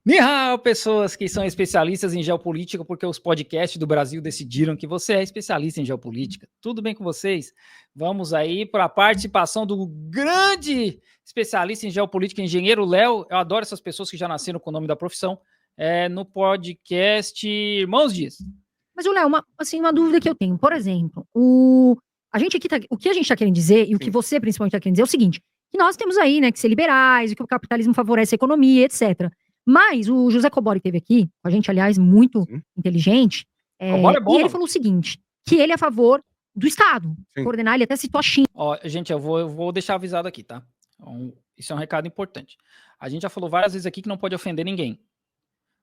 Ni hao, pessoas que são especialistas em geopolítica, porque os podcasts do Brasil decidiram que você é especialista em geopolítica. Tudo bem com vocês? Vamos aí para a participação do grande especialista em geopolítica, engenheiro Léo. Eu adoro essas pessoas que já nasceram com o nome da profissão. No podcast Irmãos Dias. Mas, Léo, uma dúvida que eu tenho. Por exemplo, o que a gente está querendo dizer, e o que você principalmente está querendo dizer, é o seguinte: que nós temos aí, né, que ser liberais, e que o capitalismo favorece a economia, etc. Mas o José Cobori esteve aqui, com a gente, aliás, muito inteligente, Cobori é bom, e ele falou o seguinte, que ele é a favor do Estado. Coordenar, ele até citou a China. Ó, gente, eu vou deixar avisado aqui, tá? Isso é um recado importante. A gente já falou várias vezes aqui que não pode ofender ninguém.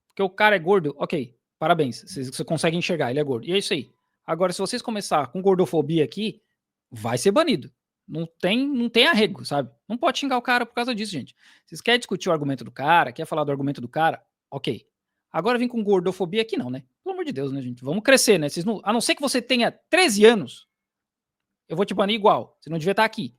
Porque o cara é gordo, ok, parabéns, você consegue enxergar, ele é gordo. E é isso aí. Agora, se vocês começar com gordofobia aqui, vai ser banido. Não tem arrego, sabe? Não pode xingar o cara por causa disso, gente. Vocês querem discutir o argumento do cara, quer falar do argumento do cara, ok. Agora vem com gordofobia aqui não, né? Pelo amor de Deus, né, gente? Vamos crescer, né? A não ser que você tenha 13 anos, eu vou te banir igual. Você não devia estar aqui.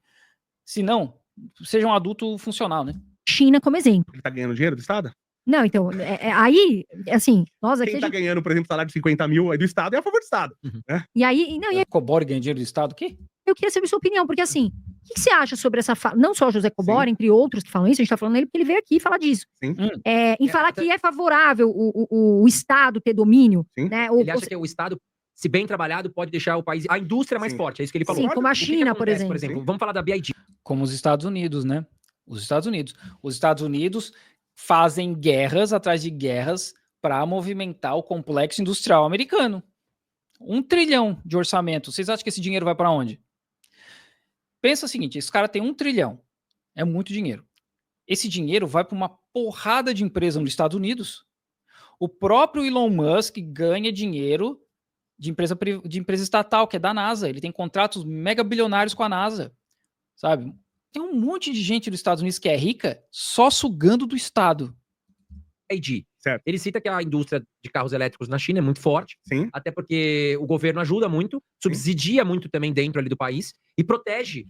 Se não, seja um adulto funcional, né? China como exemplo. Ele tá ganhando dinheiro do Estado? Não, então, aí, assim, nós aqui... Quem tá ganhando, por exemplo, salário de 50 mil aí do Estado é a favor do Estado. Né? E aí... Cobori ganha dinheiro do Estado, o quê? Eu queria saber sua opinião, porque assim, o que você acha sobre essa fala? Não só o José Cobori, entre outros que falam isso, a gente tá falando dele porque ele veio aqui falar disso. Em falar que é favorável o Estado ter domínio. Né? Ele acha que o Estado, se bem trabalhado, pode deixar o país, a indústria mais forte, é isso que ele falou. Sim, como a China, por exemplo. Por exemplo, vamos falar da BID. Como os Estados Unidos, né? Os Estados Unidos fazem guerras atrás de guerras para movimentar o complexo industrial americano. 1 trilhão de orçamento. Vocês acham que esse dinheiro vai para onde? Pensa o seguinte, esse cara tem 1 trilhão. É muito dinheiro. Esse dinheiro vai para uma porrada de empresa nos Estados Unidos. O próprio Elon Musk ganha dinheiro de empresa estatal, que é da NASA. Ele tem contratos mega bilionários com a NASA. Sabe? Tem um monte de gente dos Estados Unidos que é rica só sugando do Estado. Ele cita que a indústria de carros elétricos na China é muito forte, até porque o governo ajuda muito, subsidia muito também dentro ali do país e protege,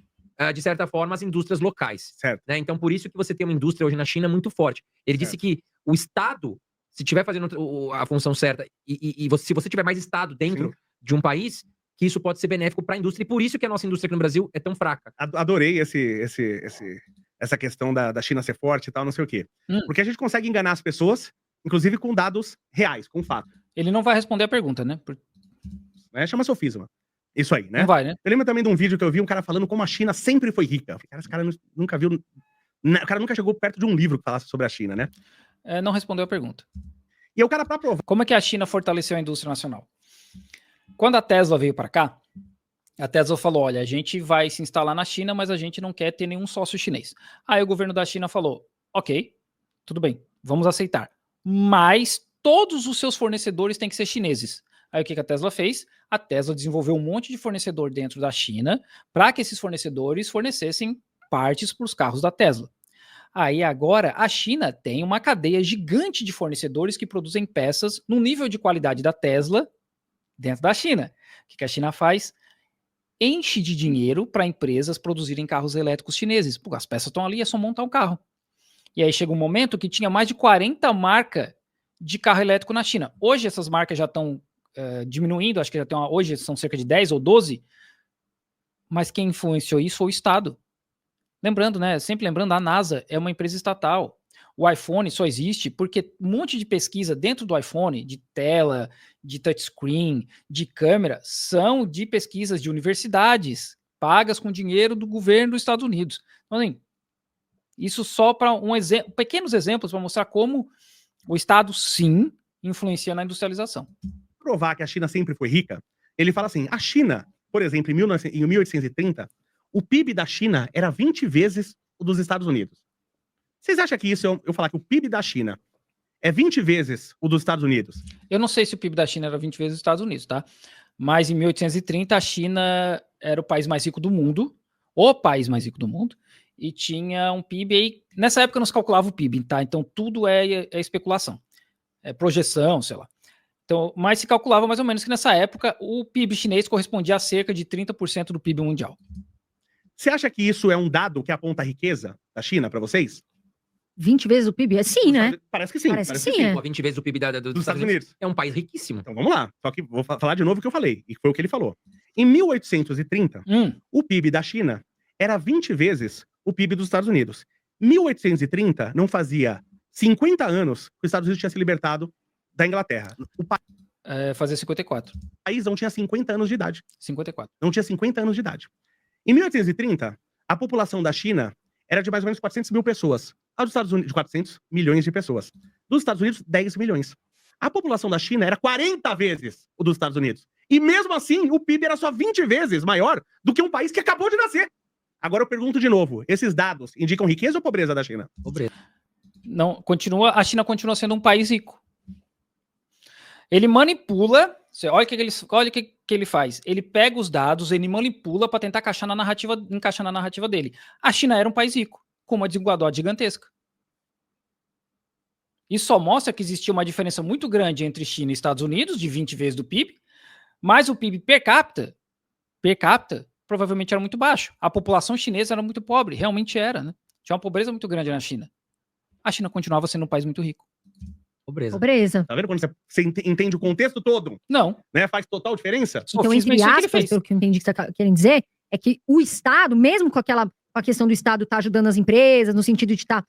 de certa forma, as indústrias locais. Né? Então, por isso que você tem uma indústria hoje na China muito forte. Ele disse que o Estado, se estiver fazendo a função certa se você tiver mais Estado dentro de um país, que isso pode ser benéfico para a indústria, e por isso que a nossa indústria aqui no Brasil é tão fraca. Adorei essa questão da China ser forte e tal, não sei o quê. Porque a gente consegue enganar as pessoas, inclusive com dados reais, com fato. Ele não vai responder a pergunta, né? Chama sofisma. Isso aí, né? Não vai, né? Eu lembro também de um vídeo que eu vi um cara falando como a China sempre foi rica. Eu falei, cara, esse cara nunca viu... O cara nunca chegou perto de um livro que falasse sobre a China, né? Não respondeu a pergunta. E o cara, pra provar... Como é que a China fortaleceu a indústria nacional? Quando a Tesla veio para cá, a Tesla falou, olha, a gente vai se instalar na China, mas a gente não quer ter nenhum sócio chinês. Aí o governo da China falou, ok, tudo bem, vamos aceitar. Mas todos os seus fornecedores têm que ser chineses. Aí o que a Tesla fez? A Tesla desenvolveu um monte de fornecedor dentro da China para que esses fornecedores fornecessem partes para os carros da Tesla. Aí agora a China tem uma cadeia gigante de fornecedores que produzem peças no nível de qualidade da Tesla dentro da China. O que a China faz? Enche de dinheiro para empresas produzirem carros elétricos chineses. Pô, as peças estão ali, é só montar um carro. E aí chega um momento que tinha mais de 40 marcas de carro elétrico na China. Hoje essas marcas já estão diminuindo, acho que já tem hoje são cerca de 10 ou 12, mas quem influenciou isso foi o Estado. Lembrando, né? Sempre lembrando, a NASA é uma empresa estatal. O iPhone só existe porque um monte de pesquisa dentro do iPhone, de tela, de touchscreen, de câmera, são de pesquisas de universidades, pagas com dinheiro do governo dos Estados Unidos. Então, assim, isso só para pequenos exemplos para mostrar como o Estado, sim, influencia na industrialização. Provar que a China sempre foi rica, ele fala assim, a China, por exemplo, em 1830, o PIB da China era 20 vezes o dos Estados Unidos. Vocês acham que isso, eu falar que o PIB da China é 20 vezes o dos Estados Unidos? Eu não sei se o PIB da China era 20 vezes os Estados Unidos, tá? Mas em 1830 a China era o país mais rico do mundo, e tinha um PIB aí, nessa época não se calculava o PIB, tá? Então tudo é especulação, é projeção, sei lá. Então, mas se calculava mais ou menos que nessa época o PIB chinês correspondia a cerca de 30% do PIB mundial. Você acha que isso é um dado que aponta a riqueza da China para vocês? 20 vezes o PIB? É sim, né? Parece que sim. Parece que que sim, é. Pô, 20 vezes o PIB dos Estados Unidos. É um país riquíssimo. Então vamos lá. Só que vou falar de novo o que eu falei, e foi o que ele falou. Em 1830, o PIB da China era 20 vezes o PIB dos Estados Unidos. 1830 não fazia 50 anos que os Estados Unidos tinha se libertado da Inglaterra. Fazia 54. O país não tinha 50 anos de idade. 54. Não tinha 50 anos de idade. Em 1830, a população da China era de mais ou menos 400 mil pessoas. A dos Estados Unidos, de 400 milhões de pessoas. Dos Estados Unidos, 10 milhões. A população da China era 40 vezes o dos Estados Unidos. E mesmo assim, o PIB era só 20 vezes maior do que um país que acabou de nascer. Agora eu pergunto de novo, esses dados indicam riqueza ou pobreza da China? Pobreza. Não, a China continua sendo um país rico. Ele manipula, olha o que ele faz. Ele pega os dados, ele manipula para tentar encaixar na narrativa dele. A China era um país rico, com uma desigualdade gigantesca. Isso só mostra que existia uma diferença muito grande entre China e Estados Unidos, de 20 vezes do PIB, mas o PIB per capita, provavelmente era muito baixo. A população chinesa era muito pobre, realmente era, né? Tinha uma pobreza muito grande na China. A China continuava sendo um país muito rico. Pobreza. Tá vendo quando você entende o contexto todo? Não. Né? Faz total diferença? Então, entre aspas, pelo que eu entendi que você tá querendo dizer, é que o Estado, mesmo com a questão do Estado estar ajudando as empresas, no sentido de estar...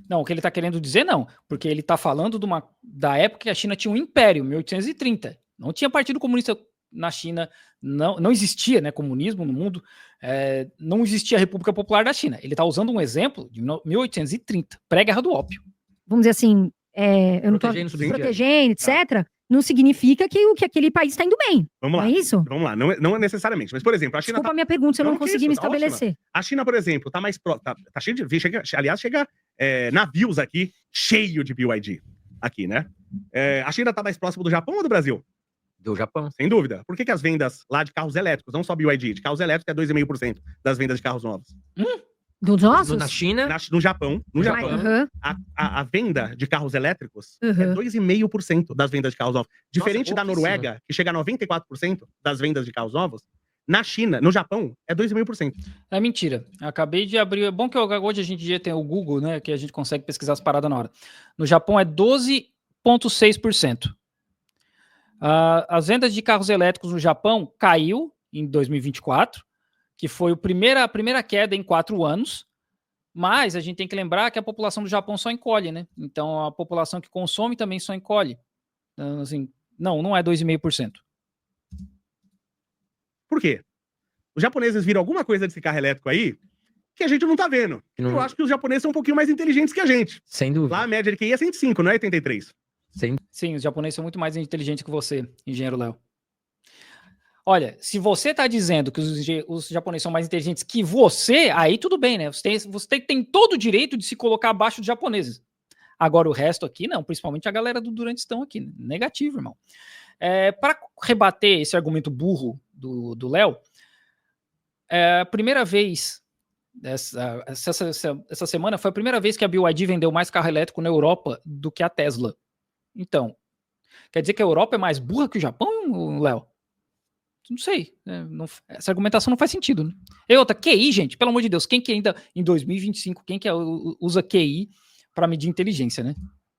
Não, o que ele está querendo dizer não, porque ele está falando da época que a China tinha um império, 1830. Não tinha partido comunista na China, não existia, né, comunismo no mundo, não existia a República Popular da China. Ele está usando um exemplo de 1830, pré-guerra do ópio. Vamos dizer assim, eu não estou protegendo, etc., não significa que aquele país está indo bem. Vamos lá. Não é isso? Vamos lá, não é necessariamente. Mas, por exemplo, a China. Desculpa a minha pergunta, se eu não consegui me estabelecer. Ótima. A China, por exemplo, tá mais tá cheio de. Chega navios aqui, cheio de BYD. Aqui, né? A China tá mais próximo do Japão ou do Brasil? Do Japão. Sem dúvida. Por que as vendas lá de carros elétricos, não só BYD, de carros elétricos é 2,5% das vendas de carros novos? Dos nossos? Na China? No Japão. Uhum. A venda de carros elétricos é 2,5% das vendas de carros novos. Diferente da Noruega, que chega a 94% das vendas de carros novos, na China, no Japão, é 2,5%. É mentira. Acabei de abrir. É bom que hoje a gente já tem o Google, né? Que a gente consegue pesquisar as paradas na hora. No Japão é 12,6%. As vendas de carros elétricos no Japão caiu em 2024, que foi a primeira queda em 4 anos, mas a gente tem que lembrar que a população do Japão só encolhe, né? Então a população que consome também só encolhe. Então, assim, não é 2,5%. Por quê? Os japoneses viram alguma coisa desse carro elétrico aí que a gente não tá vendo. Eu acho que os japoneses são um pouquinho mais inteligentes que a gente. Sem dúvida. Lá a média de QI é 105, não é 83. Sim, os japoneses são muito mais inteligentes que você, engenheiro Léo. Olha, se você está dizendo que os japoneses são mais inteligentes que você, aí tudo bem, né? Você tem todo o direito de se colocar abaixo dos japoneses. Agora o resto aqui não, principalmente a galera do Durantistão aqui. Negativo, irmão. Para rebater esse argumento burro do Léo, a primeira vez, essa semana, foi a primeira vez que a BYD vendeu mais carro elétrico na Europa do que a Tesla. Então, quer dizer que a Europa é mais burra que o Japão, Léo? Não sei. Essa argumentação não faz sentido. Né? E outra, QI, gente, pelo amor de Deus, quem que ainda, em 2025, quem que usa QI para medir inteligência, né?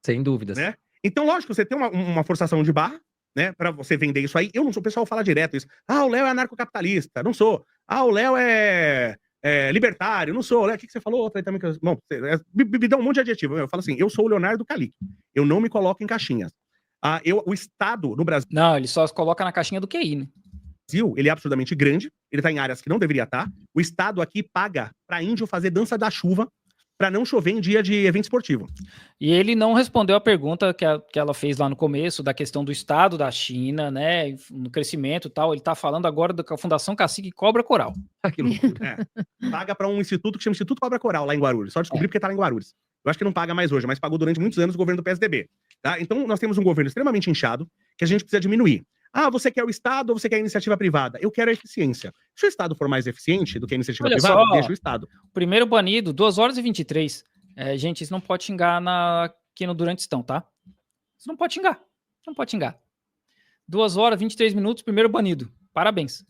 Sem dúvidas. Né? Então, lógico, você tem uma forçação de barra, né, para você vender isso aí. Eu não sou, o pessoal fala direto isso. O Léo é anarcocapitalista. Não sou. O Léo é libertário. Não sou. O que você falou? Também, bom, me dá um monte de adjetivo. Eu falo assim, eu sou o Leonardo Calic. Eu não me coloco em caixinhas. O Estado no Brasil... Não, ele só se coloca na caixinha do QI, né? Ele é absurdamente grande, ele tá em áreas que não deveria estar. O Estado aqui paga pra índio fazer dança da chuva pra não chover em dia de evento esportivo. E ele não respondeu a pergunta que ela fez lá no começo, da questão do Estado da China, né, no crescimento e tal. Ele tá falando agora da Fundação Cacique Cobra Coral. Paga pra um instituto que chama Instituto Cobra Coral, lá em Guarulhos. Só descobri porque tá lá em Guarulhos. Eu acho que não paga mais hoje, mas pagou durante muitos anos o governo do PSDB. Tá? Então nós temos um governo extremamente inchado, que a gente precisa diminuir. Você quer o Estado ou você quer a iniciativa privada? Eu quero a eficiência. Se o Estado for mais eficiente do que a iniciativa privada, deixa o Estado. Primeiro banido, 2h23. Gente, isso não pode xingar aqui no Durantistão, tá? Isso não pode xingar. Não pode xingar. 2h23, primeiro banido. Parabéns.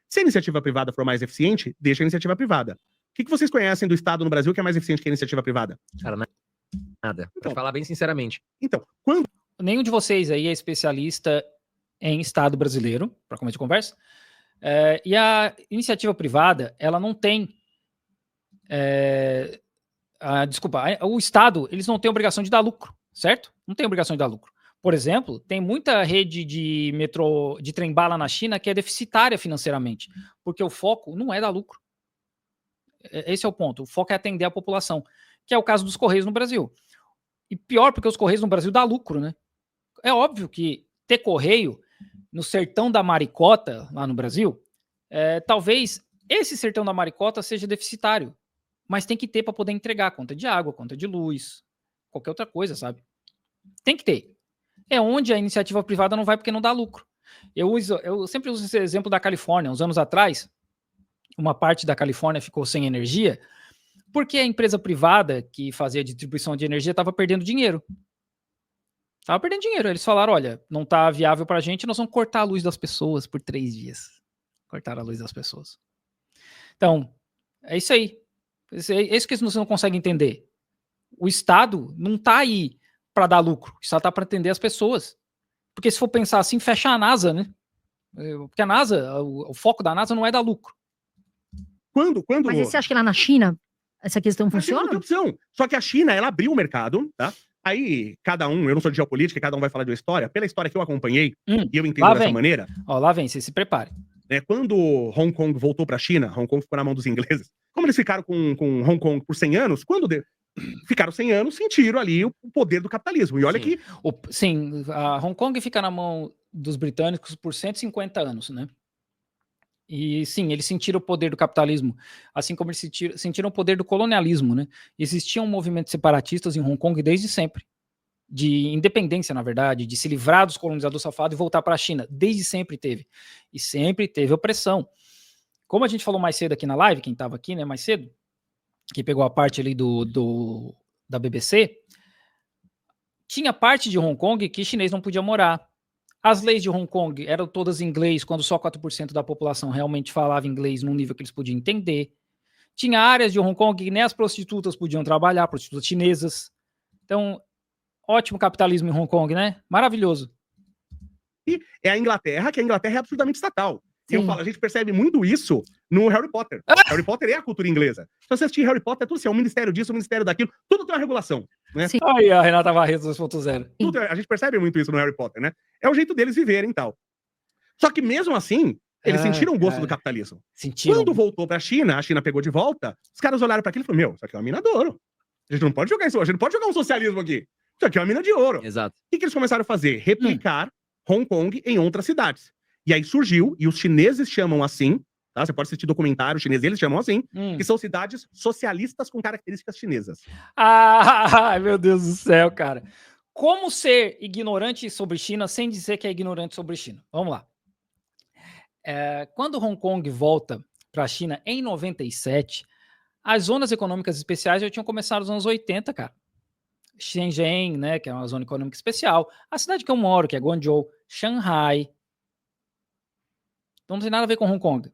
Se a iniciativa privada for mais eficiente, deixa a iniciativa privada. O que vocês conhecem do Estado no Brasil que é mais eficiente que a iniciativa privada? Nada. Então. Pra falar bem sinceramente. Então, quando... Nenhum de vocês aí é especialista em Estado brasileiro, para começo de conversa. E a iniciativa privada, ela não tem... o Estado, eles não têm obrigação de dar lucro, certo? Não tem obrigação de dar lucro. Por exemplo, tem muita rede de metrô, de trem-bala na China que é deficitária financeiramente, porque o foco não é dar lucro. Esse é o ponto. O foco é atender a população, que é o caso dos Correios no Brasil. E pior, porque os Correios no Brasil dá lucro, né? É óbvio que ter Correio no sertão da Maricota, lá no Brasil, talvez esse sertão da Maricota seja deficitário, mas tem que ter para poder entregar conta de água, conta de luz, qualquer outra coisa, sabe? Tem que ter. É onde a iniciativa privada não vai porque não dá lucro. Eu sempre uso esse exemplo da Califórnia. Uns anos atrás, uma parte da Califórnia ficou sem energia porque a empresa privada que fazia a distribuição de energia estava perdendo dinheiro. Estava perdendo dinheiro. Eles falaram, olha, não está viável para a gente, nós vamos cortar a luz das pessoas por 3 dias. Cortaram a luz das pessoas. Então, é isso aí. É isso que você não consegue entender. O Estado não está aí para dar lucro. O Estado está para atender as pessoas. Porque se for pensar assim, fecha a NASA, né? Porque a NASA, o foco da NASA não é dar lucro. Quando... Mas você acha que lá na China essa questão funciona? Não tem opção. Só que a China, ela abriu o mercado, tá? Aí, cada um, eu não sou de geopolítica, cada um vai falar de uma história. Pela história que eu acompanhei, e eu entendo dessa maneira... Lá vem, você se prepare. Quando Hong Kong voltou pra China, Hong Kong ficou na mão dos ingleses. Como eles ficaram com Hong Kong por 100 anos, ficaram 100 anos, sentiram ali o poder do capitalismo. E olha que... a Hong Kong fica na mão dos britânicos por 150 anos, né? E sim, eles sentiram o poder do capitalismo, assim como eles sentiram o poder do colonialismo, né? Existiam movimentos separatistas em Hong Kong desde sempre, de independência, na verdade, de se livrar dos colonizadores safados e voltar para a China. Desde sempre teve. E sempre teve opressão. Como a gente falou mais cedo aqui na live, quem estava aqui, né, mais cedo, que pegou a parte ali da BBC, tinha parte de Hong Kong que chinês não podia morar. As leis de Hong Kong eram todas em inglês, quando só 4% da população realmente falava inglês num nível que eles podiam entender. Tinha áreas de Hong Kong que nem as prostitutas podiam trabalhar, prostitutas chinesas. Então, ótimo capitalismo em Hong Kong, né? Maravilhoso. E é a Inglaterra, que a Inglaterra é absurdamente estatal. E eu falo, a gente percebe muito isso no Harry Potter. Harry Potter é a cultura inglesa. Se você assistir Harry Potter, é tudo assim, é o ministério disso, o ministério daquilo, tudo tem uma regulação, né? Sim. Aí a Renata Barreto 2.0. A gente percebe muito isso no Harry Potter, né? É o jeito deles viverem e tal. Só que mesmo assim, eles sentiram o gosto do capitalismo. Quando voltou pra China, a China pegou de volta, os caras olharam pra aquilo e falaram, isso aqui é uma mina de ouro. A gente não pode jogar isso, a gente não pode jogar um socialismo aqui. Isso aqui é uma mina de ouro. Exato. O que eles começaram a fazer? Replicar Hong Kong em outras cidades. E aí surgiu, e os chineses chamam assim, tá? Você pode assistir documentário chinês, eles chamam assim, que são cidades socialistas com características chinesas. Ai, meu Deus do céu, cara. Como ser ignorante sobre China sem dizer que é ignorante sobre China? Vamos lá. Quando Hong Kong volta para a China em 97, as zonas econômicas especiais já tinham começado nos anos 80, cara. Shenzhen, né, que é uma zona econômica especial. A cidade que eu moro, que é Guangzhou, Shanghai. Então não tem nada a ver com Hong Kong.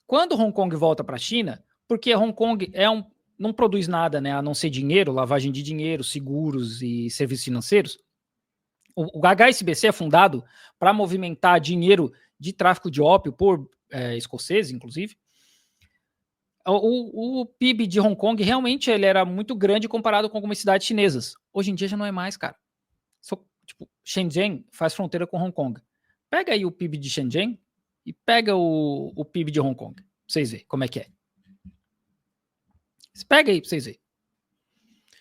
Quando Hong Kong volta para a China, porque Hong Kong não produz nada, né, a não ser dinheiro, lavagem de dinheiro, seguros e serviços financeiros. O HSBC é fundado para movimentar dinheiro de tráfico de ópio por escoceses, inclusive. O PIB de Hong Kong realmente ele era muito grande comparado com algumas cidades chinesas. Hoje em dia já não é mais, cara. Shenzhen faz fronteira com Hong Kong. Pega aí o PIB de Shenzhen e pega o PIB de Hong Kong. Pra vocês verem como é que é. Pega aí pra vocês verem.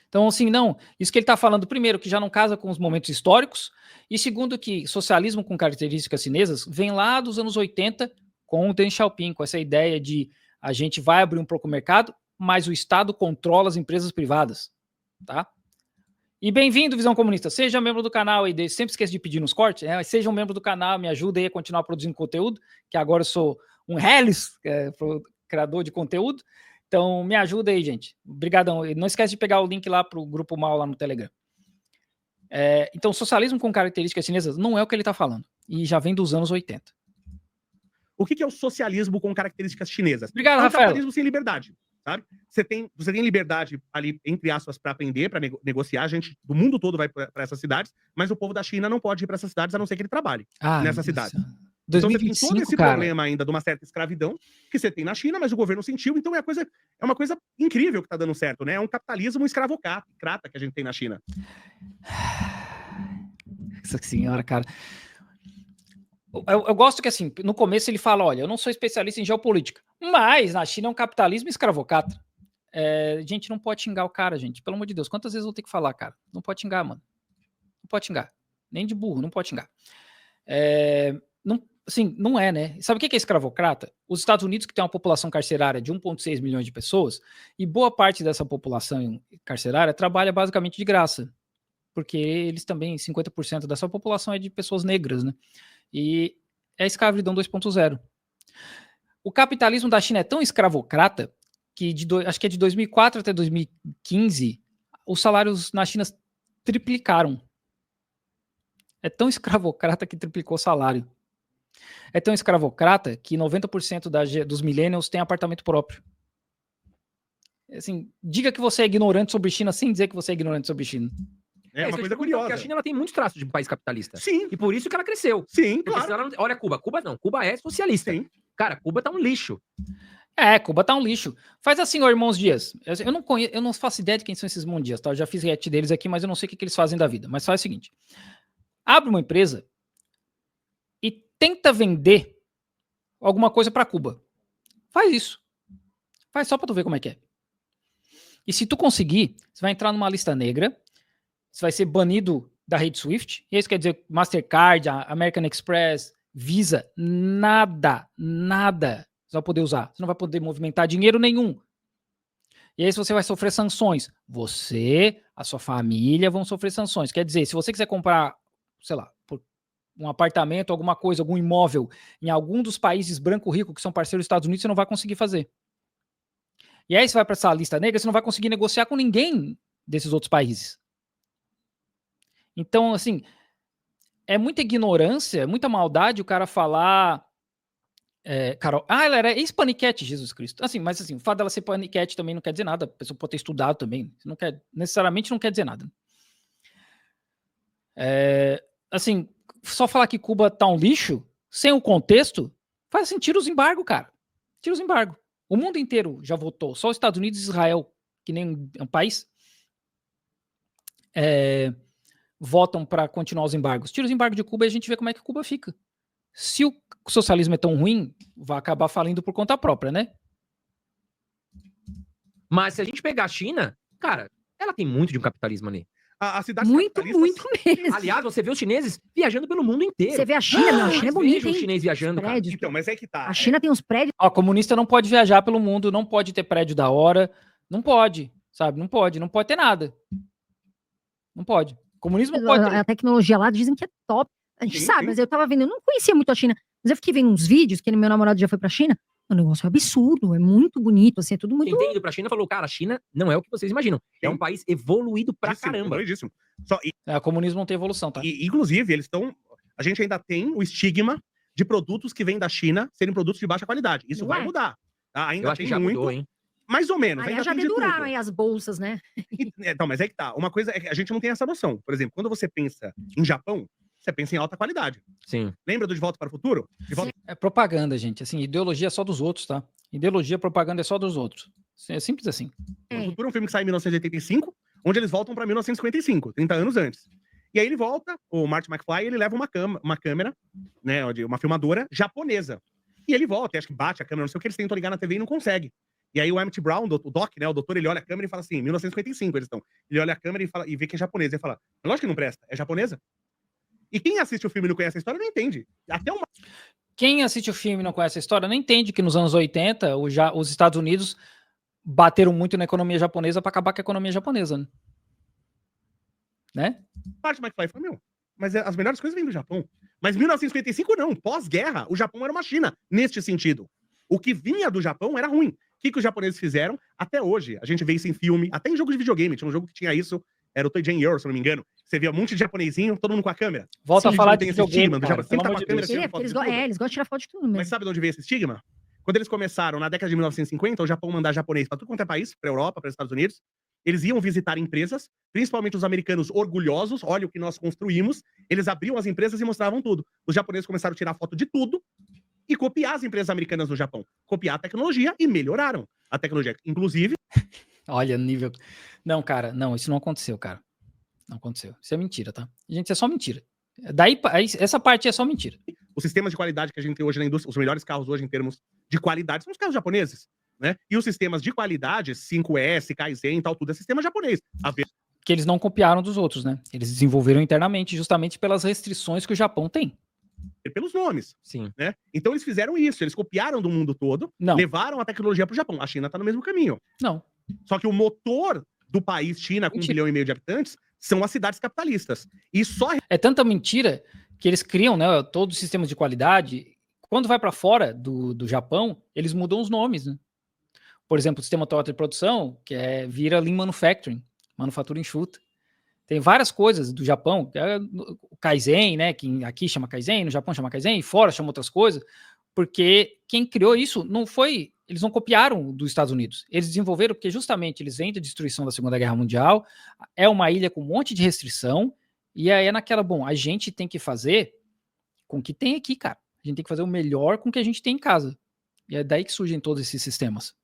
Então, assim, não. Isso que ele tá falando, primeiro, que já não casa com os momentos históricos. E segundo, que socialismo com características chinesas vem lá dos anos 80 com o Deng Xiaoping, com essa ideia de a gente vai abrir um pouco o mercado, mas o Estado controla as empresas privadas, tá? E bem-vindo, Visão Comunista. Seja membro do canal aí, sempre esqueço de pedir nos cortes, seja um membro do canal, me ajuda aí a continuar produzindo conteúdo, que agora eu sou um Hellis, criador de conteúdo. Então, me ajuda aí, gente. Obrigadão. Não esquece de pegar o link lá pro Grupo Mal lá no Telegram. Então, socialismo com características chinesas não é o que ele está falando. E já vem dos anos 80. O que é o socialismo com características chinesas? Obrigado, um Rafael. Capitalismo sem liberdade. sabe? Você tem liberdade ali, entre aspas, para aprender, para negociar. A gente do mundo todo vai para essas cidades, mas o povo da China não pode ir para essas cidades, a não ser que ele trabalhe nessas cidades. Então você tem todo esse problema ainda de uma certa escravidão que você tem na China, mas o governo sentiu, então é uma coisa incrível que tá dando certo, né? É um capitalismo escravocrata que a gente tem na China. Essa senhora, cara. Eu gosto que, assim, no começo ele fala, olha, eu não sou especialista em geopolítica, mas na China é um capitalismo escravocrata. Gente, não pode xingar o cara, gente. Pelo amor de Deus, quantas vezes eu vou ter que falar, cara? Não pode xingar, mano. Não pode xingar. Nem de burro, não pode xingar. Não, assim, não é, né? Sabe o que é escravocrata? Os Estados Unidos, que tem uma população carcerária de 1,6 milhões de pessoas, e boa parte dessa população carcerária trabalha basicamente de graça. Porque eles também, 50% dessa população é de pessoas negras, né? E é a escravidão 2.0. O capitalismo da China é tão escravocrata que acho que é de 2004 até 2015, os salários na China triplicaram. É tão escravocrata que triplicou o salário. É tão escravocrata que 90% dos millennials têm apartamento próprio. Assim, diga que você é ignorante sobre China sem dizer que você é ignorante sobre China. É uma coisa curiosa. Porque a China ela tem muitos traços de um país capitalista. Sim. E por isso que ela cresceu. Sim, porque claro. Olha Cuba. Cuba é socialista. Sim. Cara, Cuba tá um lixo. Cuba tá um lixo. Faz assim, ó, Irmãos Dias. Eu não faço ideia de quem são esses Irmãos Dias, tá? Eu já fiz react deles aqui, mas eu não sei o que eles fazem da vida. Mas faz o seguinte. Abre uma empresa e tenta vender alguma coisa para Cuba. Faz isso. Faz só para tu ver como é que é. E se tu conseguir, você vai entrar numa lista negra, você vai ser banido da rede SWIFT, e isso quer dizer Mastercard, American Express, Visa, nada você vai poder usar. Você não vai poder movimentar dinheiro nenhum. E aí você vai sofrer sanções. Você, a sua família vão sofrer sanções. Quer dizer, se você quiser comprar, sei lá, um apartamento, alguma coisa, algum imóvel em algum dos países branco-rico que são parceiros dos Estados Unidos, você não vai conseguir fazer. E aí você vai para essa lista negra, você não vai conseguir negociar com ninguém desses outros países. Então, assim, é muita ignorância, muita maldade o cara falar... Carol, ela era ex-paniquete, Jesus Cristo. Assim, mas assim, o fato dela ser paniquete também não quer dizer nada. A pessoa pode ter estudado também. Necessariamente não quer dizer nada. Assim, só falar que Cuba tá um lixo, sem o contexto, faz assim, tira os embargos, cara. Tira os embargos. O mundo inteiro já votou. Só os Estados Unidos e Israel, que nem um país, votam para continuar os embargos. Tira os embargos de Cuba e a gente vê como é que Cuba fica. Se o socialismo é tão ruim, vai acabar falindo por conta própria, né? Mas se a gente pegar a China, cara, ela tem muito de um capitalismo ali. A cidade muito mesmo. Aliás, você vê os chineses viajando pelo mundo inteiro. Você vê a China, a China é bonita, hein? Os chineses viajando, cara. Então, mas é que tá. A China tem uns prédios. Comunista não pode viajar pelo mundo, não pode ter prédio da hora, não pode, sabe? Não pode ter nada. Não pode. Comunismo não pode ter. A tecnologia lá dizem que é top. A gente sabe, mas eu tava vendo, eu não conhecia muito a China, mas eu fiquei vendo uns vídeos, que meu namorado já foi pra China, o negócio é absurdo, é muito bonito, assim, é tudo muito... Quem tem ido pra China falou, cara, a China não é o que vocês imaginam. É um país evoluído pra caramba. O comunismo não tem evolução, tá? Inclusive, eles estão... A gente ainda tem o estigma de produtos que vêm da China serem produtos de baixa qualidade. Isso vai mudar. Tá? Ainda tem muito... Mudou, hein? Mais ou menos. Ainda já deduraram aí as bolsas, né? Então, mas é que tá. Uma coisa é que a gente não tem essa noção. Por exemplo, quando você pensa em Japão, você pensa em alta qualidade. Sim. Lembra do De Volta para o Futuro? É propaganda, gente. Assim, ideologia é só dos outros, tá? Ideologia, propaganda é só dos outros. É simples assim. O Futuro é um filme que sai em 1985, onde eles voltam para 1955, 30 anos antes. E aí ele volta, o Marty McFly, ele leva uma câmera, né, uma filmadora japonesa. E ele volta, e acho que bate a câmera, não sei o que, eles tentam ligar na TV e não consegue. E aí o Emmett Brown, o Doc, né, o doutor, ele olha a câmera e fala assim, 1955 eles estão. Ele olha a câmera e vê que é japonesa. Ele fala, lógico que não presta, é japonesa. E quem assiste o filme e não conhece a história não entende. Quem assiste o filme e não conhece a história não entende que nos anos 80 os Estados Unidos bateram muito na economia japonesa para acabar com a economia japonesa, né? Marty McFly falou, mas as melhores coisas vêm do Japão. Mas 1955 não, pós-guerra, o Japão era uma China, neste sentido. O que vinha do Japão era ruim. O que os japoneses fizeram? Até hoje, a gente vê isso em filme, até em jogo de videogame, tinha um jogo que tinha isso, era o Toy Jane Earl, se não me engano. Você via um monte de japonesinho, todo mundo com a câmera. Volta a falar de videogame, estigma do Japão. Eles gostam de tirar foto de tudo mesmo. Mas sabe de onde veio esse estigma? Quando eles começaram, na década de 1950, o Japão mandar japonês para tudo quanto é país, para Europa, para os Estados Unidos, eles iam visitar empresas, principalmente os americanos orgulhosos, olha o que nós construímos, eles abriam as empresas e mostravam tudo. Os japoneses começaram a tirar foto de tudo e copiar as empresas americanas do Japão. Copiar a tecnologia e melhoraram a tecnologia. Inclusive... Olha, nível... Não, cara, não, isso não aconteceu, cara. Não aconteceu. Isso é mentira, tá? Gente, é só mentira. Daí, essa parte é só mentira. Os sistemas de qualidade que a gente tem hoje na indústria, os melhores carros hoje em termos de qualidade, são os carros japoneses, né? E os sistemas de qualidade, 5S, Kaizen e tal, tudo é sistema japonês. Que eles não copiaram dos outros, né? Eles desenvolveram internamente justamente pelas restrições que o Japão tem. Pelos nomes. Sim. Né? Então eles fizeram isso, eles copiaram do mundo todo, levaram a tecnologia para o Japão. A China tá no mesmo caminho. Não. Só que o motor do país, China, com 1,5 bilhão de habitantes, são as cidades capitalistas. E só... É tanta mentira que eles criam, né, todos os sistemas de qualidade. Quando vai para fora do Japão, eles mudam os nomes, né? Por exemplo, o sistema Toyota de produção, que vira Lean Manufacturing, manufatura enxuta. Tem várias coisas do Japão, que é o Kaizen, né, que aqui chama Kaizen, no Japão chama Kaizen, e fora chama outras coisas, porque quem criou isso não foi... Eles não copiaram dos Estados Unidos. Eles desenvolveram porque justamente eles vêm da destruição da Segunda Guerra Mundial, é uma ilha com um monte de restrição, e aí é naquela, bom, a gente tem que fazer com o que tem aqui, cara. A gente tem que fazer o melhor com o que a gente tem em casa. E é daí que surgem todos esses sistemas.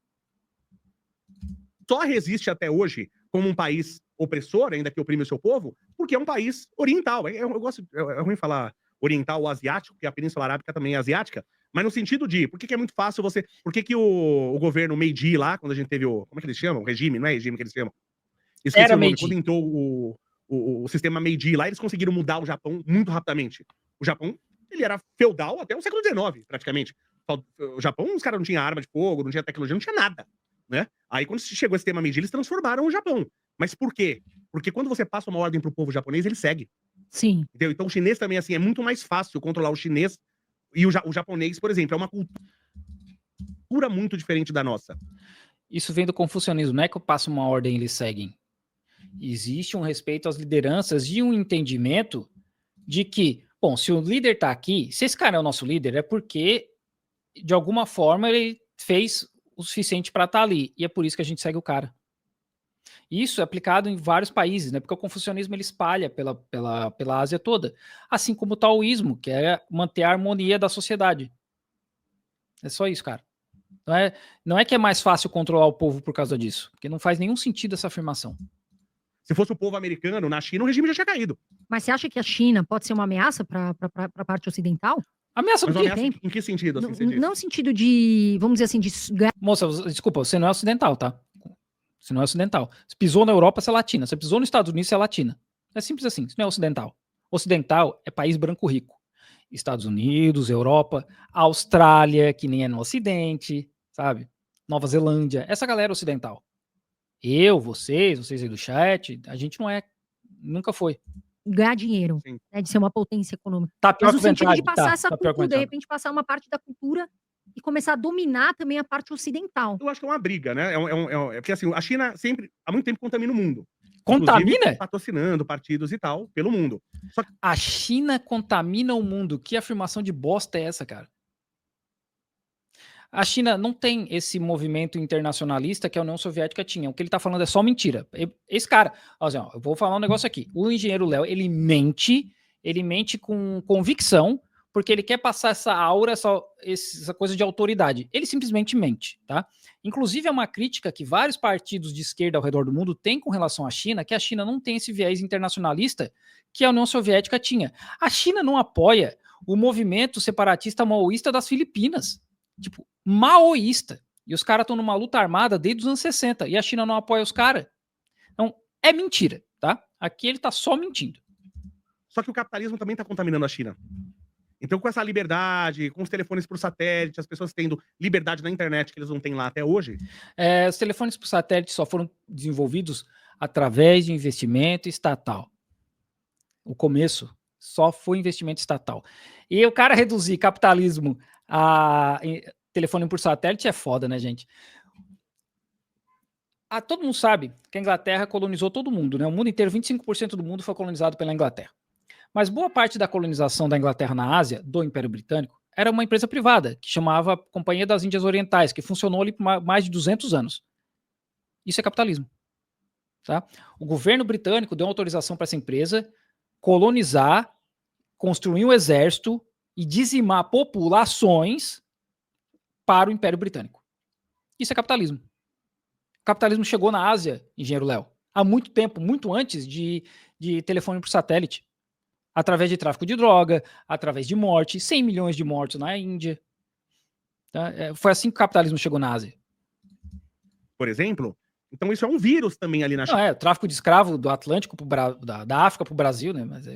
Só resiste até hoje como um país opressor, ainda que oprime o seu povo, porque é um país oriental. Eu gosto, é ruim falar oriental ou asiático, porque a Península Arábica também é asiática, mas no sentido de, por que é muito fácil você... Por que o governo Meiji lá, quando a gente teve o... Como é que eles chamam? O regime, não é regime que eles chamam? Esqueci Era o nome. Meiji. Quando entrou o sistema Meiji lá, eles conseguiram mudar o Japão muito rapidamente. O Japão, ele era feudal até o século XIX, praticamente. O Japão, os caras não tinham arma de fogo, não tinha tecnologia, não tinha nada, né? Aí, quando chegou esse sistema Meiji, eles transformaram o Japão. Mas por quê? Porque quando você passa uma ordem pro povo japonês, ele segue. Sim. Entendeu? Então, o chinês também, assim, é muito mais fácil controlar o chinês e o japonês, por exemplo, é uma cultura muito diferente da nossa. Isso vem do confucionismo, não é que eu passo uma ordem e eles seguem. Existe um respeito às lideranças e um entendimento de que, bom, se o líder tá aqui, se esse cara é o nosso líder, é porque, de alguma forma, ele fez o suficiente para estar ali. E é por isso que a gente segue o cara. Isso é aplicado em vários países, né? Porque o confucionismo ele espalha pela Ásia toda. Assim como o taoísmo, que é manter a harmonia da sociedade. É só isso, cara. Não é que é mais fácil controlar o povo por causa disso. Porque não faz nenhum sentido essa afirmação. Se fosse o povo americano, na China, o regime já tinha caído. Mas você acha que a China pode ser uma ameaça para a parte ocidental? Ameaça do quê? Em que sentido? Assim, não no sentido de, vamos dizer assim, de... Moça, desculpa, você não é ocidental, tá? Você não é ocidental. Você pisou na Europa, você é latina. Você pisou nos Estados Unidos, você é latina. É simples assim, você não é ocidental. Ocidental é país branco rico. Estados Unidos, Europa, Austrália, que nem é no Ocidente, sabe? Nova Zelândia, essa galera ocidental. Vocês aí do chat, a gente não é, nunca foi. Ganhar dinheiro, né, de ser uma potência econômica. Tá pior mas no que sentido de passar tá, essa tá cultura, de repente passar uma parte da cultura e começar a dominar também a parte ocidental. Eu acho que é uma briga, né? Porque assim, a China sempre, há muito tempo, contamina o mundo. Contamina? Patrocinando partidos e tal, pelo mundo. Só que... A China contamina o mundo. Que afirmação de bosta é essa, cara? A China não tem esse movimento internacionalista que a União Soviética tinha. O que ele tá falando é só mentira. Esse cara, assim, ó, eu vou falar um negócio aqui. O engenheiro Léo, ele mente com convicção, porque ele quer passar essa aura, essa coisa de autoridade. Ele simplesmente mente, tá? Inclusive, é uma crítica que vários partidos de esquerda ao redor do mundo têm com relação à China, que a China não tem esse viés internacionalista que a União Soviética tinha. A China não apoia o movimento separatista maoísta das Filipinas. Tipo, maoísta. E os caras estão numa luta armada desde os anos 60. E a China não apoia os caras. Então, é mentira, tá? Aqui ele tá só mentindo. Só que o capitalismo também tá contaminando a China. Então, com essa liberdade, com os telefones por satélite, as pessoas tendo liberdade na internet que eles não têm lá até hoje. Os telefones por satélite só foram desenvolvidos através de investimento estatal. O começo só foi investimento estatal. E o cara reduzir capitalismo a telefone por satélite é foda, né, gente? Todo mundo sabe que a Inglaterra colonizou todo mundo, né? O mundo inteiro, 25% do mundo foi colonizado pela Inglaterra. Mas boa parte da colonização da Inglaterra na Ásia, do Império Britânico, era uma empresa privada, que chamava Companhia das Índias Orientais, que funcionou ali por mais de 200 anos. Isso é capitalismo. Tá? O governo britânico deu autorização para essa empresa colonizar, construir um exército e dizimar populações para o Império Britânico. Isso é capitalismo. O capitalismo chegou na Ásia, engenheiro Léo, há muito tempo, muito antes de telefone por satélite. Através de tráfico de droga, através de morte, 100 milhões de mortos na Índia. Tá? Foi assim que o capitalismo chegou na Ásia. Por exemplo, então isso é um vírus também ali na China. Não, o tráfico de escravo do Atlântico, da África para o Brasil, né? Mas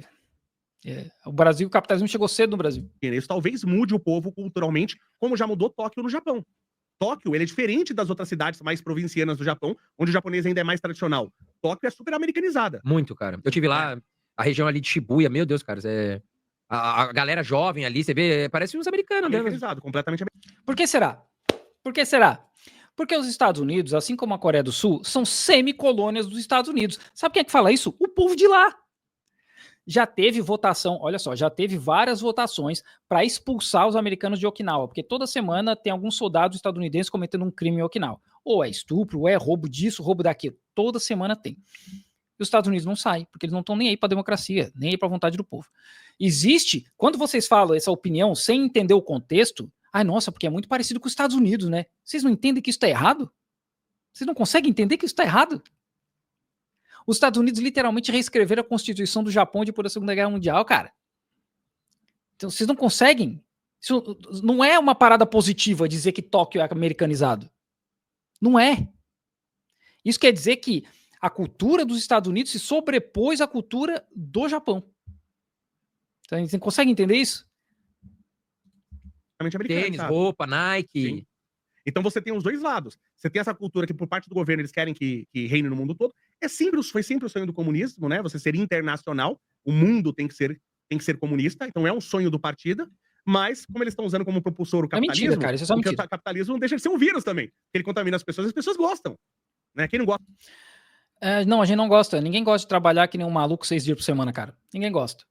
o Brasil, o capitalismo chegou cedo no Brasil. Isso talvez mude o povo culturalmente, como já mudou Tóquio no Japão. Tóquio, ele é diferente das outras cidades mais provincianas do Japão, onde o japonês ainda é mais tradicional. Tóquio é super americanizada. Muito, cara. Eu tive lá, a região ali de Shibuya, meu Deus, cara, a galera jovem ali, você vê, parece uns americanos mesmo. Americanizado, completamente americanizado. Por que será? Por que será? Porque os Estados Unidos, assim como a Coreia do Sul, são semicolônias dos Estados Unidos. Sabe quem é que fala isso? O povo de lá. Já teve votação, olha só, já teve várias votações para expulsar os americanos de Okinawa, porque toda semana tem alguns soldados estadunidenses cometendo um crime em Okinawa. Ou é estupro, ou é roubo disso, roubo daquilo. Toda semana tem. E os Estados Unidos não saem, porque eles não estão nem aí para a democracia, nem aí para a vontade do povo. Existe, quando vocês falam essa opinião sem entender o contexto, ai, nossa, porque é muito parecido com os Estados Unidos, né? Vocês não entendem que isso está errado? Vocês não conseguem entender que isso está errado? Os Estados Unidos literalmente reescreveram a Constituição do Japão depois da Segunda Guerra Mundial, cara. Então, vocês não conseguem. Isso não é uma parada positiva dizer que Tóquio é americanizado. Não é. Isso quer dizer que a cultura dos Estados Unidos se sobrepôs à cultura do Japão. Então, você consegue entender isso? Tênis, roupa, Nike. Sim. Então você tem os dois lados. Você tem essa cultura que, por parte do governo, eles querem que reine no mundo todo. Foi sempre o sonho do comunismo, né? Você ser internacional. O mundo tem que ser comunista. Então é um sonho do partido. Mas, como eles estão usando como propulsor o capitalismo... É mentira, cara. Isso é só mentira. O capitalismo não deixa de ser um vírus também. Ele contamina as pessoas gostam. Né? Quem não gosta... Não, a gente não gosta. Ninguém gosta de trabalhar que nem um maluco 6 dias por semana, cara. Ninguém gosta.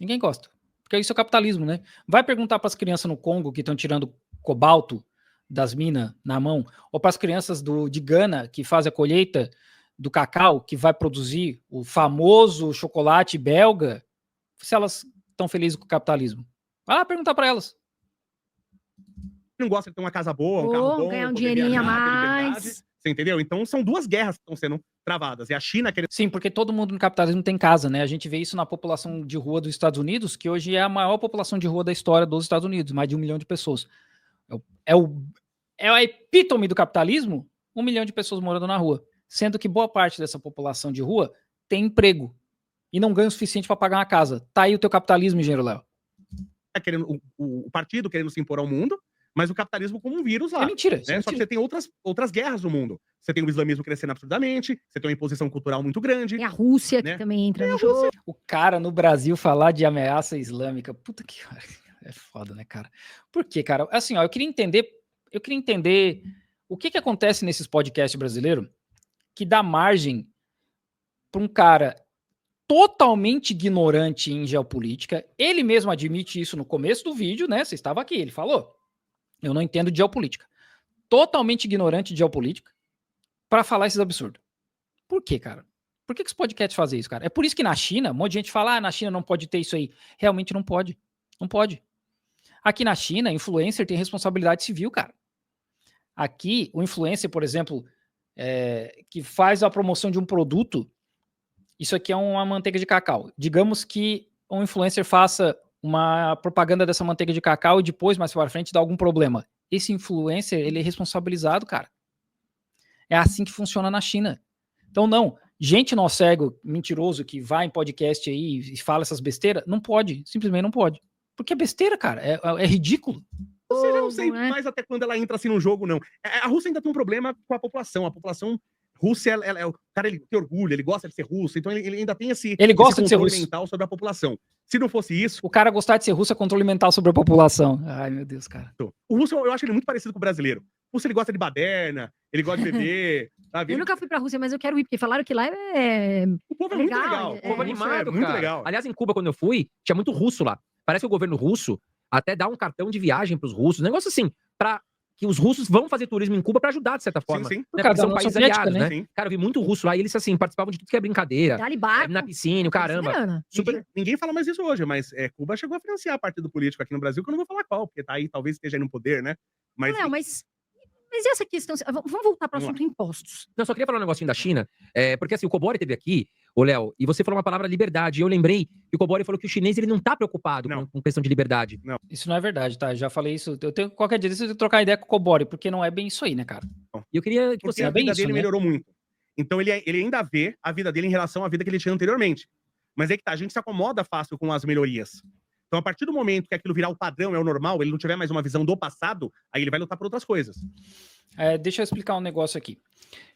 Ninguém gosta. Porque isso é capitalismo, né? Vai perguntar para as crianças no Congo que estão tirando cobalto das minas na mão, ou para as crianças de Gana que fazem a colheita do cacau, que vai produzir o famoso chocolate belga, se elas estão felizes com o capitalismo. Vai lá perguntar para elas. Não gosta de ter uma casa boa, um carro bom, ganhar um dinheirinho a mais. Você entendeu? Então são duas guerras que estão sendo travadas. E a China querendo... Sim, porque todo mundo no capitalismo tem casa, né? A gente vê isso na população de rua dos Estados Unidos, que hoje é a maior população de rua da história dos Estados Unidos, mais de 1 milhão de pessoas. É a epítome do capitalismo, 1 milhão de pessoas morando na rua. Sendo que boa parte dessa população de rua tem emprego e não ganha o suficiente para pagar uma casa. Tá aí o teu capitalismo, engenheiro Léo. O partido querendo se impor ao mundo, mas o capitalismo como um vírus lá. É mentira. Né? É mentira. Só que você tem outras guerras no mundo. Você tem o islamismo crescendo absurdamente, você tem uma imposição cultural muito grande. Tem a Rússia, né? Que também entra no jogo. O cara no Brasil falar de ameaça islâmica, puta que... É foda, né, cara? Por quê, cara? Assim, ó, eu queria entender o que acontece nesses podcasts brasileiros que dá margem para um cara totalmente ignorante em geopolítica. Ele mesmo admite isso no começo do vídeo, né? Você estava aqui, ele falou. Eu não entendo de geopolítica. Totalmente ignorante de geopolítica para falar esses absurdos. Por quê, cara? Por que os podcasts fazem isso, cara? É por isso que na China, um monte de gente fala, na China não pode ter isso aí. Realmente não pode. Não pode. Aqui na China, influencer tem responsabilidade civil, cara. Aqui, o influencer, por exemplo, que faz a promoção de um produto, isso aqui é uma manteiga de cacau. Digamos que um influencer faça uma propaganda dessa manteiga de cacau e depois, mais para frente, dá algum problema. Esse influencer, ele é responsabilizado, cara. É assim que funciona na China. Então, não. Gente nó cego, mentiroso, que vai em podcast aí e fala essas besteiras, não pode. Simplesmente não pode. Porque é besteira, cara. É ridículo. Ou seja, eu não sei mais até quando ela entra assim no jogo, não. A Rússia ainda tem um problema com a população. A população russa, o cara ele tem orgulho, ele gosta de ser russo, então ele ainda tem esse controle mental sobre a população. Se não fosse isso... O cara gostar de ser russo é controle mental sobre a população. Ai, meu Deus, cara. O russo, eu acho ele muito parecido com o brasileiro. O russo, ele gosta de baderna, ele gosta de beber, sabe? Eu nunca fui pra Rússia, mas eu quero ir, porque falaram que lá é... O povo é muito legal. O povo animado, muito cara. legal. Aliás, em Cuba, quando eu fui, tinha muito russo lá. Parece que o governo russo até dar um cartão de viagem pros russos, um negócio assim, pra que os russos vão fazer turismo em Cuba pra ajudar, de certa forma. Sim. Né? Por Porque causa da são União países Soviética, aliados, né? né? Cara, eu vi muito russo lá e eles, assim, participavam de tudo que é brincadeira. Dá-lhe barco. Na piscina, o caramba. grana. Super... Ninguém fala mais isso hoje, mas Cuba chegou a financiar partido político aqui no Brasil, que eu não vou falar qual, porque tá aí, talvez esteja aí no poder, né? Mas, Léo, mas essa questão... Vamos voltar para o Vamos assunto impostos. Não, só queria falar um negocinho da China, porque assim, o Cobori teve aqui, ô Léo, e você falou uma palavra liberdade, e eu lembrei que o Cobori falou que o chinês ele não tá preocupado com questão de liberdade. Isso não é verdade, tá? Já falei isso. Eu tenho qualquer dia eu tenho que trocar ideia com o Cobori, porque não é bem isso aí, né, cara? E eu queria que porque você... a vida dele né? melhorou muito. Então ele ainda vê a vida dele em relação à vida que ele tinha anteriormente. Mas é que tá, a gente se acomoda fácil com as melhorias. Então, a partir do momento que aquilo virar o padrão, é o normal, ele não tiver mais uma visão do passado, aí ele vai lutar por outras coisas. Deixa eu explicar um negócio aqui.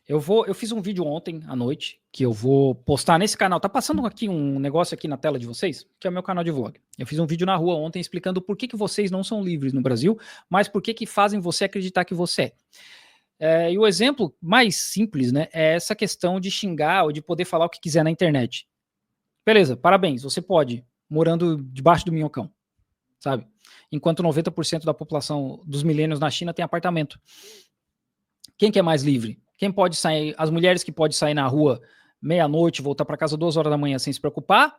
Eu fiz um vídeo ontem à noite, que eu vou postar nesse canal. Tá passando aqui um negócio aqui na tela de vocês, que é o meu canal de vlog. Eu fiz um vídeo na rua ontem explicando por que vocês não são livres no Brasil, mas por que fazem você acreditar que você é. E o exemplo mais simples, né, é essa questão de xingar ou de poder falar o que quiser na internet. Beleza, parabéns, você pode, morando debaixo do minhocão, sabe? Enquanto 90% da população dos milênios na China tem apartamento. Quem que é mais livre? Quem pode sair? As mulheres que podem sair na rua meia-noite, voltar para casa 2 horas da manhã sem se preocupar?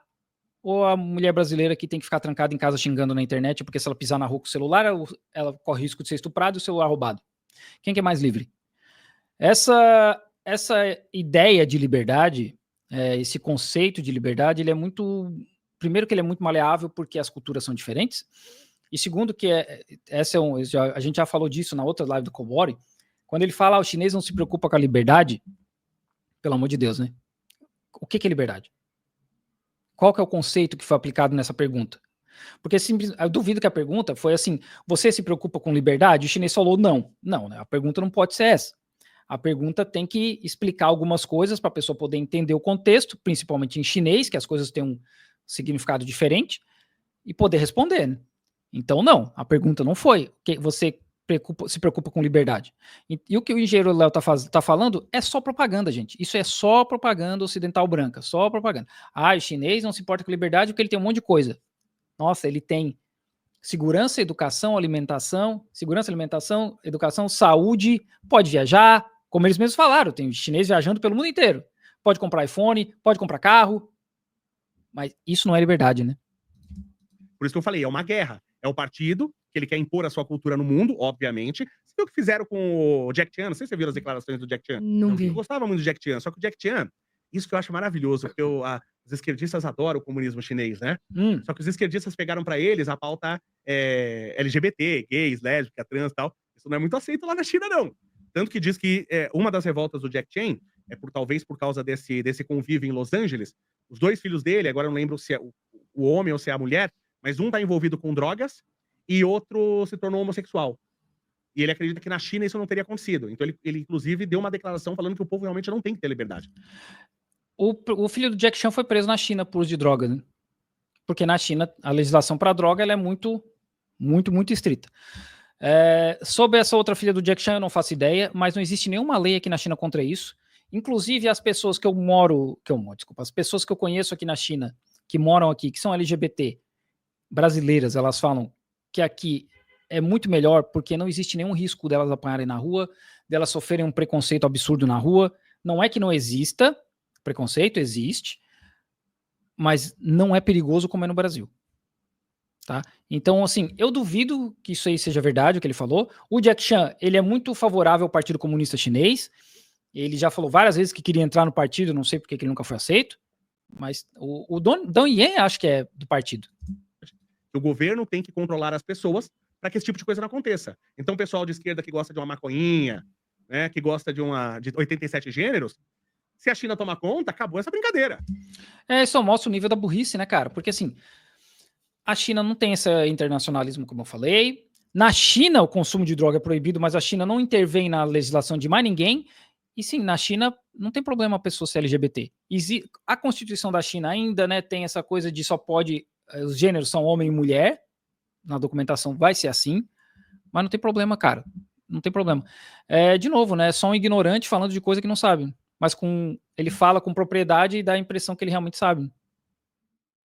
Ou a mulher brasileira que tem que ficar trancada em casa xingando na internet porque se ela pisar na rua com o celular, ela corre risco de ser estuprada e o celular roubado? Quem que é mais livre? Essa ideia de liberdade, esse conceito de liberdade, ele é muito... Primeiro que ele é muito maleável porque as culturas são diferentes. E segundo que a gente já falou disso na outra live do Cobori. Quando ele fala, o chinês não se preocupa com a liberdade, pelo amor de Deus, né? O que é liberdade? Qual que é o conceito que foi aplicado nessa pergunta? Porque eu duvido que a pergunta foi assim, você se preocupa com liberdade? O chinês falou não. Não, né? A pergunta não pode ser essa. A pergunta tem que explicar algumas coisas para a pessoa poder entender o contexto, principalmente em chinês, que as coisas têm um significado diferente, e poder responder, né? Então, não, a pergunta não foi que você se preocupa com liberdade. E o que o engenheiro Léo tá falando é só propaganda, gente. Isso é só propaganda ocidental branca, só propaganda. O chinês não se importa com liberdade porque ele tem um monte de coisa. Nossa, ele tem segurança, educação, educação, saúde, pode viajar, como eles mesmos falaram, tem chinês viajando pelo mundo inteiro. Pode comprar iPhone, pode comprar carro, mas isso não é liberdade, né? Por isso que eu falei, é uma guerra. É o partido que ele quer impor a sua cultura no mundo, obviamente. Você viu o que fizeram com o Jack Chan? Não sei se você viu as declarações do Jack Chan. Não vi. Eu gostava muito do Jack Chan, só que o Jack Chan, isso que eu acho maravilhoso, porque os esquerdistas adoram o comunismo chinês, né? Só que os esquerdistas pegaram pra eles a pauta LGBT, gays, lésbica, trans e tal. Isso não é muito aceito lá na China, não. Tanto que diz que uma das revoltas do Jack Chan talvez por causa desse convívio em Los Angeles. Os 2 filhos dele, agora eu não lembro se é o homem ou se é a mulher, mas um tá envolvido com drogas e outro se tornou homossexual. E ele acredita que na China isso não teria acontecido. Então ele inclusive, deu uma declaração falando que o povo realmente não tem que ter liberdade. O filho do Jack Chan foi preso na China por uso de droga, né? Porque na China a legislação para droga ela é muito, muito, muito estrita. Sobre essa outra filha do Jack Chan eu não faço ideia, mas não existe nenhuma lei aqui na China contra isso. Inclusive as pessoas as pessoas que eu conheço aqui na China, que moram aqui, que são LGBT, brasileiras, elas falam que aqui é muito melhor porque não existe nenhum risco delas apanharem na rua, delas sofrerem um preconceito absurdo na rua. Não é que não exista preconceito, existe, mas não é perigoso como é no Brasil. Tá? Então, assim, eu duvido que isso aí seja verdade, o que ele falou. O Jack Chan, ele é muito favorável ao Partido Comunista Chinês. Ele já falou várias vezes que queria entrar no partido, não sei porque que ele nunca foi aceito. Mas o Dong Yen acho que é do partido. O governo tem que controlar as pessoas para que esse tipo de coisa não aconteça. Então, o pessoal de esquerda que gosta de uma maconhinha, né, que gosta de 87 gêneros, se a China tomar conta, acabou essa brincadeira. Isso mostra o nível da burrice, né, cara? Porque, assim, a China não tem esse internacionalismo, como eu falei. Na China, o consumo de droga é proibido, mas a China não intervém na legislação de mais ninguém. E sim, na China não tem problema a pessoa ser LGBT. A Constituição da China ainda, né, tem essa coisa de só pode... Os gêneros são homem e mulher. Na documentação vai ser assim. Mas não tem problema, cara. Não tem problema. De novo, né, só um ignorante falando de coisa que não sabe. Mas ele fala com propriedade e dá a impressão que ele realmente sabe.